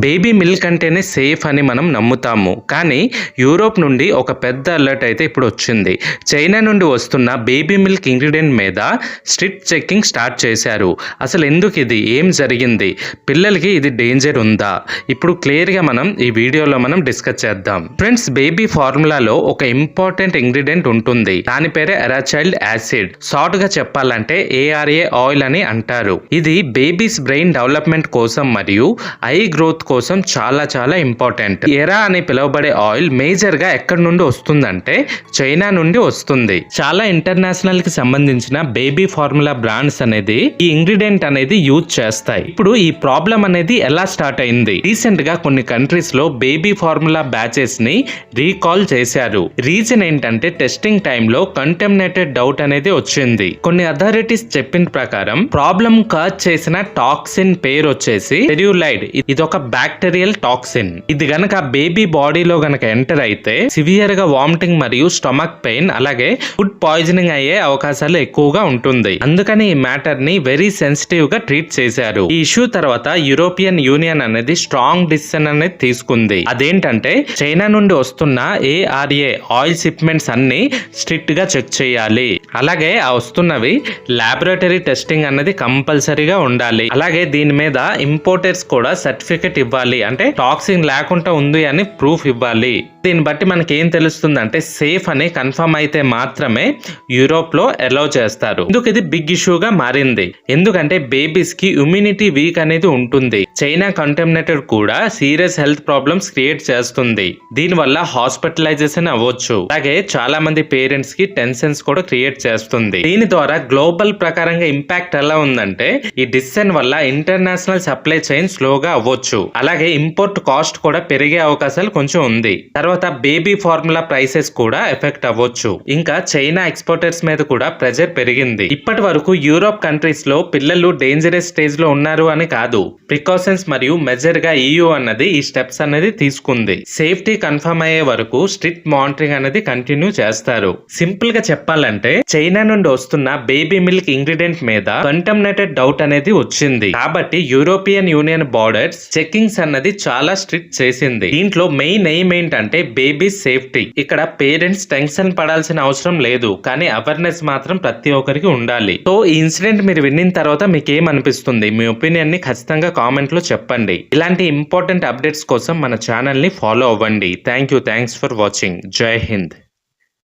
Baby milk అంటేనే safe అని మనం నమ్ముతాము. కానీ యూరోప్ నుండి ఒక పెద్ద అలర్ట్ అయితే ఇప్పుడు వచ్చింది. చైనా నుండి వస్తున్న బేబీ మిల్క్ ఇంగ్రీడియంట్ మీద స్ట్రిక్ట్ చెకింగ్ స్టార్ట్ చేశారు. అసలు ఎందుకు ఇది, ఏం జరిగింది, పిల్లలకి ఇది డేంజర్ ఉందా, ఇప్పుడు క్లియర్గా మనం ఈ వీడియోలో మనం డిస్కస్ చేద్దాం. ఫ్రెండ్స్, బేబీ ఫార్ములాలో ఒక ఇంపార్టెంట్ ఇంగ్రీడియంట్ ఉంటుంది. దాని పేరే ఎరాచైల్డ్ యాసిడ్. షార్ట్ గా చెప్పాలంటే ARA ఆయిల్ అని అంటారు. ఇది బేబీస్ బ్రెయిన్ డెవలప్మెంట్ కోసం మరియు ఐ గ్రోత్ కోసం చాలా చాలా ఇంపార్టెంట్. ఎరా అని పిలువబడే ఆయిల్ మేజర్ గా ఎక్కడి నుండి వస్తుందంటే చైనా నుండి వస్తుంది. చాలా ఇంటర్నేషనల్ కి సంబంధించిన బేబీ ఫార్ములా బ్రాండ్స్ అనేది ఈ ఇంగ్రీడియంట్ అనేది యూజ్ చేస్తాయి. ఇప్పుడు ఈ ప్రాబ్లం అనేది ఎలా స్టార్ట్ అయింది? రీసెంట్ గా కొన్ని కంట్రీస్ లో బేబీ ఫార్ములా బ్యాచెస్ ని రీకాల్ చేశారు. రీజన్ ఏంటంటే టెస్టింగ్ టైంలో కంటామినేటెడ్ డౌట్ అనేది వచ్చింది. కొన్ని అథారిటీస్ చెప్పిన ప్రకారం ప్రాబ్లం కాజ్ చేసిన టాక్సిన్ పేరు వచ్చేసి సెల్యులైడ్. ఇది ఒక బ్యాక్టీరియల్ టాక్సిన్. ఇది గనక బేబీ బాడీలో గనక ఎంటర్ అయితే సివియర్ గా వామిటింగ్ మరియు స్టమక్ పెయిన్ అలాగే ఫుడ్ పాయిజనింగ్ అయ్యే అవకాశాలు ఎక్కువగా ఉంటుంది. అందుకని ఈ మ్యాటర్ ని వెరీ సెన్సిటివ్ గా ట్రీట్ చేశారు. ఈ ఇష్యూ తర్వాత యూరోపియన్ యూనియన్ అనేది స్ట్రాంగ్ డిసిషన్ అనేది తీసుకుంది. అదేంటంటే చైనా నుండి వస్తున్న ARA ఆయిల్ షిప్మెంట్స్ అన్ని స్ట్రిక్ట్ గా చెక్ చేయాలి. అలాగే ఆ వస్తున్నవి లాబొరేటరీ టెస్టింగ్ అనేది కంపల్సరీగా ఉండాలి. అలాగే దీని మీద ఇంపోర్టర్స్ కూడా సర్టిఫికెట్ ఇవ్వాలి, అంటే టాక్సిన్ లేకుండా ఉంది అని ప్రూఫ్ ఇవ్వాలి. దీన్ని బట్టి మనకి ఏం తెలుస్తుందంటే సేఫ్ అని కన్ఫర్మ్ అయితే మాత్రమే యూరోప్ లో అలౌ చేస్తారు. ఎందుకు ఇది బిగ్ ఇష్యూగా మారింది? ఎందుకంటే బేబీస్ కి ఇమ్యూనిటీ వీక్ అనేది ఉంటుంది. చైనా కంటామినేటెడ్ కూడా సీరియస్ హెల్త్ ప్రాబ్లమ్స్ క్రియేట్ చేస్తుంది. దీని వల్ల హాస్పిటలైజేషన్ అవ్వచ్చు. అలాగే చాలా మంది పేరెంట్స్ కి టెన్షన్స్ కూడా క్రియేట్ చేస్తుంది. దీని ద్వారా గ్లోబల్ ప్రకారంగా ఇంపాక్ట్ ఎలా ఉందంటే ఈ డిసిషన్ వల్ల ఇంటర్నేషనల్ సప్లై చైన్ స్లోగా అవ్వచ్చు. అలాగే ఇంపోర్ట్ కాస్ట్ కూడా పెరిగే అవకాశాలు కొంచెం ఉంది. తర్వాత బేబీ ఫార్ములా ప్రైసెస్ కూడా ఎఫెక్ట్ అవ్వచ్చు. ఇంకా చైనా ఎక్స్పోర్టర్స్ మీద కూడా ప్రెజర్ పెరిగింది. ఇప్పటి వరకు యూరోప్ కంట్రీస్ లో పిల్లలు డేంజరస్ స్టేజ్ లో ఉన్నారు అని కాదు, ప్రికాషన్స్ మరియు మెజర్ గా EU అన్నది ఈ స్టెప్స్ అనేది తీసుకుంది. సేఫ్టీ కన్ఫర్మ్ అయ్యే వరకు స్ట్రిక్ట్ మానిటరింగ్ అనేది కంటిన్యూ చేస్తారు. సింపుల్ గా చెప్పాలంటే చైనా నుండి వస్తున్న బేబీ మిల్క్ ఇంగ్రీడియంట్ మీద కంటామినేటెడ్ డౌట్ అనేది వచ్చింది. కాబట్టి యూరోపియన్ యూనియన్ బార్డర్స్ చెకింగ్స్ అన్నది చాలా స్ట్రిక్ట్ చేసింది. దీంట్లో మెయిన్ ఎయిమ్ ఏంటంటే బేబీ సేఫ్టీ. ఇక్కడ పేరెంట్స్ టెన్షన్ పడాల్సిన అవసరం లేదు, కానీ అవేర్నెస్ మాత్రం ప్రతి ఒక్కరికి ఉండాలి. సో ఈ ఇన్సిడెంట్ మీరు విన్న తర్వాత మీకు ఏమనిపిస్తుంది? మీ ఒపీనియన్ ని ఖచ్చితంగా కామెంట్ లో చెప్పండి. ఇలాంటి ఇంపార్టెంట్ అప్డేట్స్ కోసం మన ఛానల్ ని ఫాలో అవ్వండి. Thanks for watching. జై హింద్.